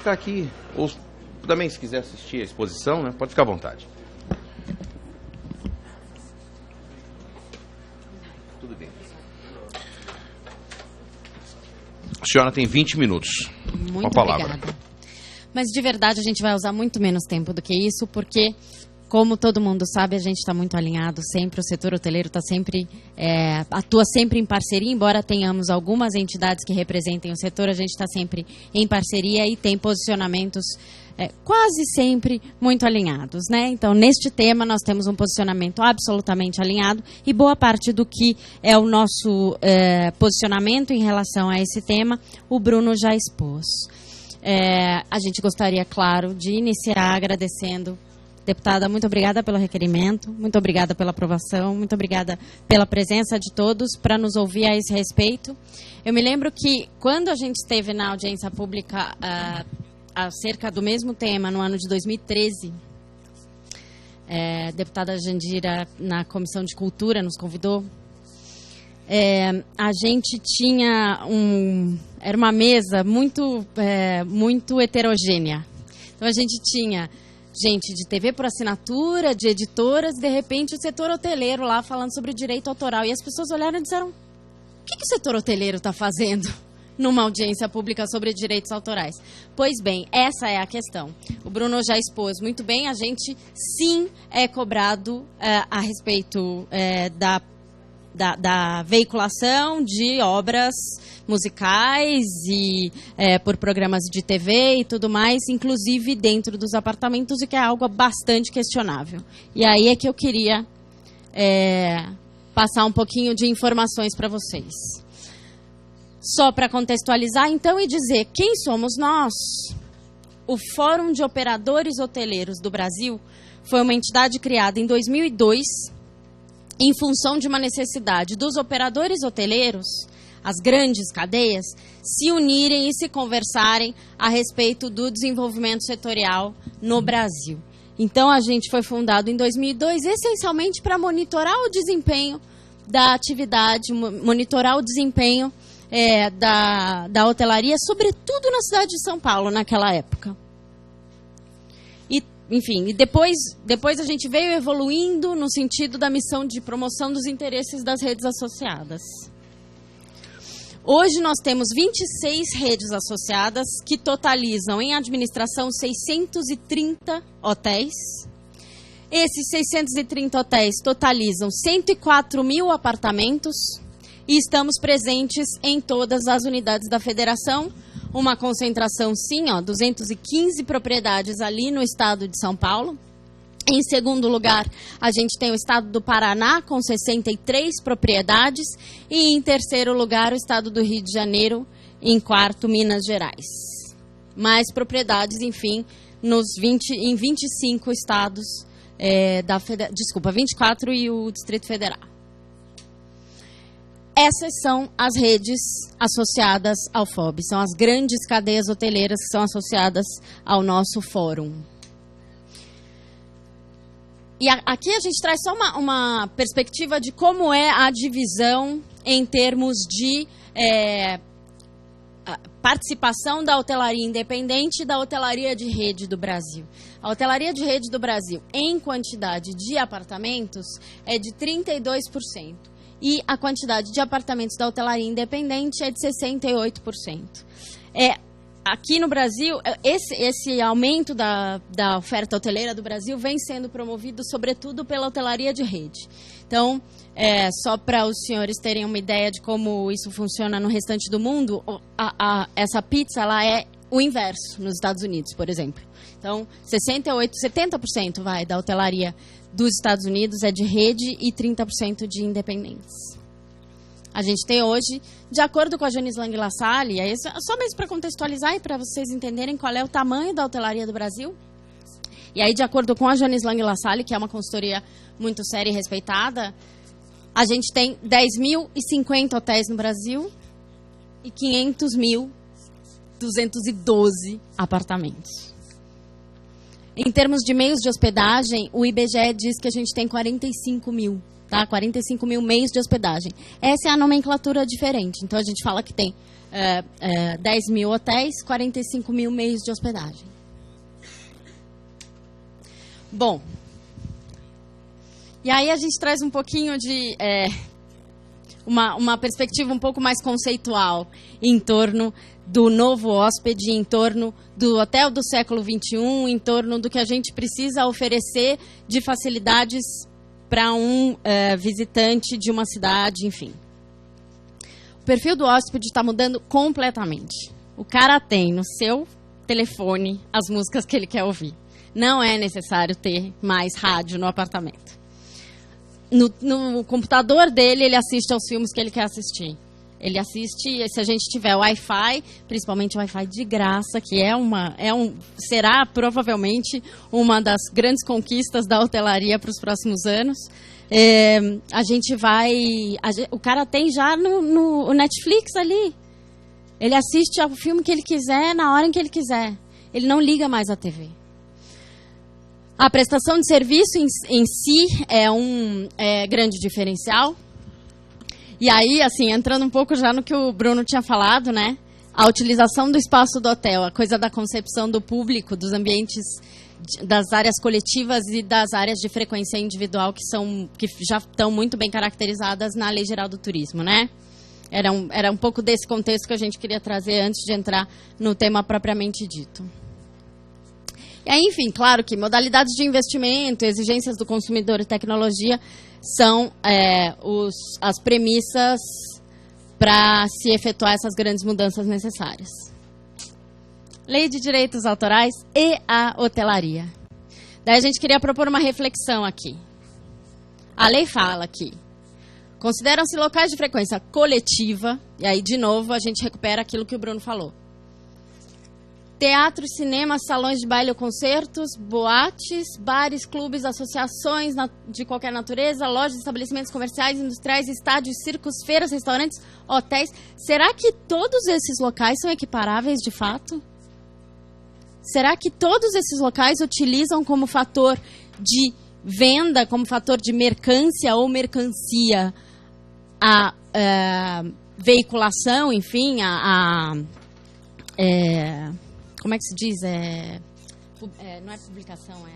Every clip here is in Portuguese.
ficar aqui, ou também se quiser assistir a exposição, né, pode ficar à vontade. Tudo bem. A senhora tem 20 minutos. Muito com a palavra. Obrigada. Mas de verdade a gente vai usar muito menos tempo do que isso, porque, como todo mundo sabe, a gente está muito alinhado sempre, o setor hoteleiro está sempre, atua sempre em parceria, embora tenhamos algumas entidades que representem o setor, a gente está sempre em parceria e tem posicionamentos quase sempre muito alinhados, né? Então, neste tema, nós temos um posicionamento absolutamente alinhado e boa parte do que é o nosso posicionamento em relação a esse tema, o Bruno já expôs. A gente gostaria, claro, de iniciar agradecendo. Deputada, muito obrigada pelo requerimento, muito obrigada pela aprovação, muito obrigada pela presença de todos para nos ouvir a esse respeito. Eu me lembro que quando a gente esteve na audiência pública acerca do mesmo tema no ano de 2013, a deputada Jandira, na Comissão de Cultura, nos convidou. A gente tinha era uma mesa muito heterogênea. Então a gente tinha gente de TV por assinatura, de editoras, de repente o setor hoteleiro lá falando sobre direito autoral. E as pessoas olharam e disseram: o que o setor hoteleiro está fazendo numa audiência pública sobre direitos autorais? Pois bem, essa é a questão. O Bruno já expôs muito bem, a gente sim é cobrado a respeito da veiculação de obras musicais e por programas de TV e tudo mais, inclusive dentro dos apartamentos, o que é algo bastante questionável. E aí é que eu queria passar um pouquinho de informações para vocês. Só para contextualizar, então, e dizer quem somos nós. O Fórum de Operadores Hoteleiros do Brasil foi uma entidade criada em 2002 em função de uma necessidade dos operadores hoteleiros, as grandes cadeias, se unirem e se conversarem a respeito do desenvolvimento setorial no Brasil. Então, a gente foi fundado em 2002 essencialmente para monitorar o desempenho da atividade, monitorar o desempenho da hotelaria, sobretudo na cidade de São Paulo, naquela época. Enfim, e depois a gente veio evoluindo no sentido da missão de promoção dos interesses das redes associadas. Hoje nós temos 26 redes associadas que totalizam em administração 630 hotéis. Esses 630 hotéis totalizam 104 mil apartamentos e estamos presentes em todas as unidades da federação. Uma concentração, sim, 215 propriedades ali no estado de São Paulo. Em segundo lugar, a gente tem o estado do Paraná, com 63 propriedades. E em terceiro lugar, o estado do Rio de Janeiro. Em quarto, Minas Gerais. Mais propriedades, enfim, em 25 estados, 24 e o Distrito Federal. Essas são as redes associadas ao FOB, são as grandes cadeias hoteleiras que são associadas ao nosso fórum. E aqui a gente traz só uma perspectiva de como é a divisão em termos de participação da hotelaria independente e da hotelaria de rede do Brasil. A hotelaria de rede do Brasil, em quantidade de apartamentos, é de 32%. E a quantidade de apartamentos da hotelaria independente é de 68%. Aqui no Brasil, esse aumento da oferta hoteleira do Brasil vem sendo promovido, sobretudo, pela hotelaria de rede. Então, só para os senhores terem uma ideia de como isso funciona no restante do mundo, essa pizza ela é o inverso nos Estados Unidos, por exemplo. Então, 70% da hotelaria dos Estados Unidos é de rede e 30% de independentes. A gente tem hoje, de acordo com a Jones Lang LaSalle, só mesmo para contextualizar e para vocês entenderem qual é o tamanho da hotelaria do Brasil. E aí, de acordo com a Jones Lang LaSalle, que é uma consultoria muito séria e respeitada, a gente tem 10.050 hotéis no Brasil e 500.212 apartamentos. Em termos de meios de hospedagem, o IBGE diz que a gente tem 45 mil, tá? 45 mil meios de hospedagem. Essa é a nomenclatura diferente. Então, a gente fala que tem 10 mil hotéis, 45 mil meios de hospedagem. Bom, e aí a gente traz um pouquinho de uma perspectiva um pouco mais conceitual em torno do novo hóspede, em torno do hotel do século XXI, em torno do que a gente precisa oferecer de facilidades para um visitante de uma cidade, enfim. O perfil do hóspede está mudando completamente. O cara tem no seu telefone as músicas que ele quer ouvir. Não é necessário ter mais rádio no apartamento. No computador dele, ele assiste aos filmes que ele quer assistir. Ele assiste, se a gente tiver Wi-Fi, principalmente Wi-Fi de graça, que será provavelmente uma das grandes conquistas da hotelaria para os próximos anos. O cara tem já no Netflix ali. Ele assiste ao filme que ele quiser, na hora em que ele quiser. Ele não liga mais à TV. A prestação de serviço em si é um grande diferencial. E aí, assim, entrando um pouco já no que o Bruno tinha falado, né? A utilização do espaço do hotel, a coisa da concepção do público, dos ambientes, das áreas coletivas e das áreas de frequência individual que já estão muito bem caracterizadas na Lei Geral do Turismo, né? Era um pouco desse contexto que a gente queria trazer antes de entrar no tema propriamente dito. E aí, enfim, claro que modalidades de investimento, exigências do consumidor e tecnologia são as premissas para se efetuar essas grandes mudanças necessárias. Lei de direitos autorais e a hotelaria. Daí a gente queria propor uma reflexão aqui. A lei fala que consideram-se locais de frequência coletiva, e aí, de novo, a gente recupera aquilo que o Bruno falou. Teatros, cinemas, salões de baile ou concertos, boates, bares, clubes, associações de qualquer natureza, lojas, estabelecimentos comerciais, industriais, estádios, circos, feiras, restaurantes, hotéis. Será que todos esses locais são equiparáveis de fato? Será que todos esses locais utilizam como fator de venda, como fator de mercância ou mercancia, a veiculação, enfim, como é que se diz? Não é publicação, como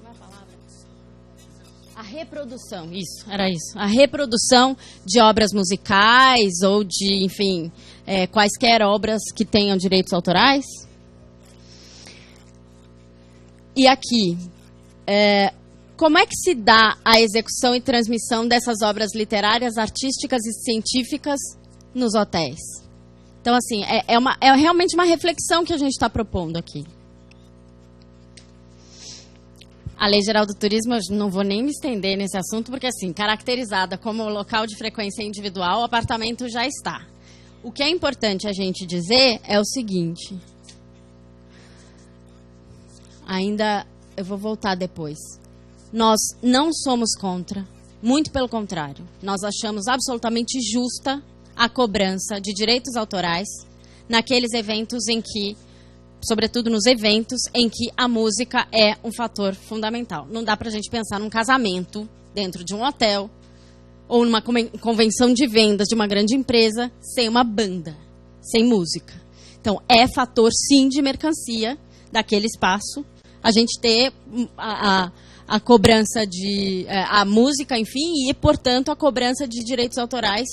é a palavra? A reprodução, era isso. A reprodução de obras musicais ou de, enfim, quaisquer obras que tenham direitos autorais. E aqui, como é que se dá a execução e transmissão dessas obras literárias, artísticas e científicas nos hotéis? Então, assim, é realmente uma reflexão que a gente está propondo aqui. A Lei Geral do Turismo, eu não vou nem me estender nesse assunto, porque, assim, caracterizada como local de frequência individual, o apartamento já está. O que é importante a gente dizer é o seguinte. Eu vou voltar depois. Nós não somos contra, muito pelo contrário. Nós achamos absolutamente justa a cobrança de direitos autorais naqueles eventos em que, sobretudo nos eventos, em que a música é um fator fundamental. Não dá para a gente pensar num casamento dentro de um hotel ou numa convenção de vendas de uma grande empresa sem uma banda, sem música. Então, é fator, sim, de mercancia daquele espaço a gente ter a cobrança de a música, enfim, e, portanto, a cobrança de direitos autorais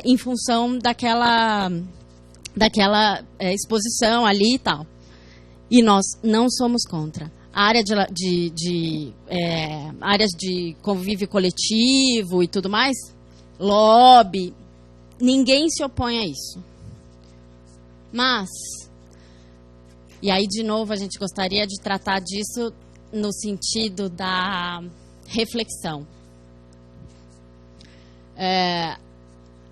em função daquela exposição ali e tal. E nós não somos contra. A área áreas de convívio coletivo e tudo mais, lobby, ninguém se opõe a isso. Mas, e aí, de novo, a gente gostaria de tratar disso no sentido da reflexão.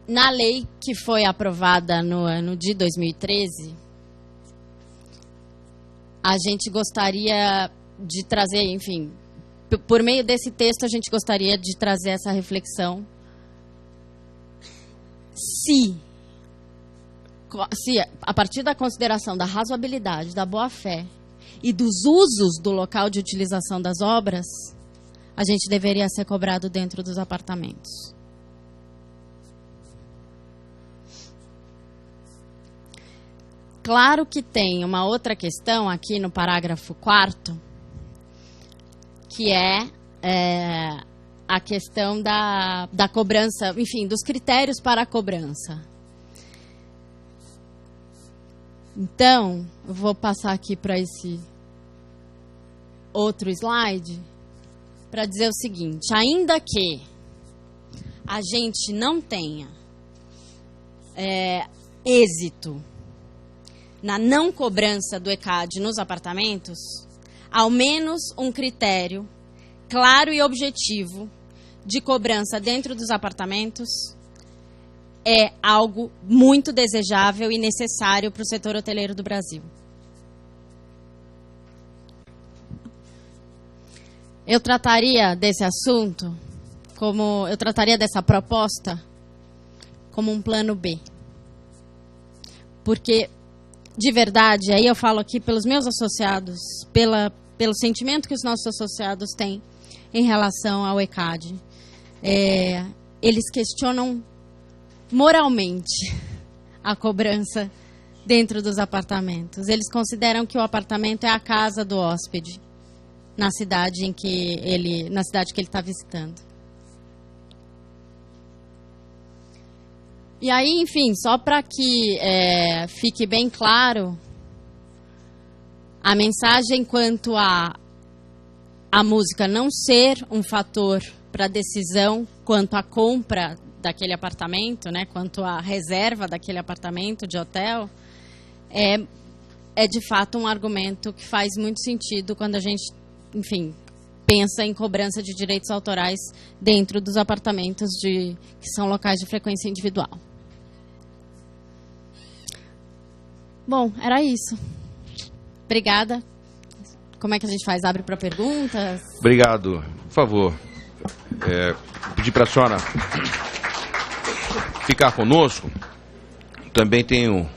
Na lei que foi aprovada no ano de 2013, a gente gostaria de trazer, enfim, por meio desse texto, a gente gostaria de trazer essa reflexão. Se a partir da consideração da razoabilidade, da boa-fé e dos usos do local de utilização das obras, a gente deveria ser cobrado dentro dos apartamentos. claro que tem uma outra questão aqui no parágrafo 4º, que é a questão da cobrança, enfim, dos critérios para a cobrança. Então, eu vou passar aqui para esse outro slide para dizer o seguinte: ainda que a gente não tenha êxito na não cobrança do ECAD nos apartamentos, ao menos um critério claro e objetivo de cobrança dentro dos apartamentos é algo muito desejável e necessário para o setor hoteleiro do Brasil. Eu trataria desse assunto eu trataria dessa proposta como um plano B. Porque, de verdade, aí eu falo aqui pelos meus associados, pelo sentimento que os nossos associados têm em relação ao ECAD. Eles questionam moralmente a cobrança dentro dos apartamentos. Eles consideram que o apartamento é a casa do hóspede na cidade que ele está visitando. E aí, enfim, só para que fique bem claro, a mensagem quanto a música não ser um fator para a decisão quanto à compra daquele apartamento, quanto à reserva daquele apartamento de hotel, é de fato um argumento que faz muito sentido quando a gente, enfim, pensa em cobrança de direitos autorais dentro dos apartamentos que são locais de frequência individual. Bom, era isso. Obrigada. Como é que a gente faz? Abre para perguntas? Obrigado. Por favor, pedir para a senhora ficar conosco. Também tenho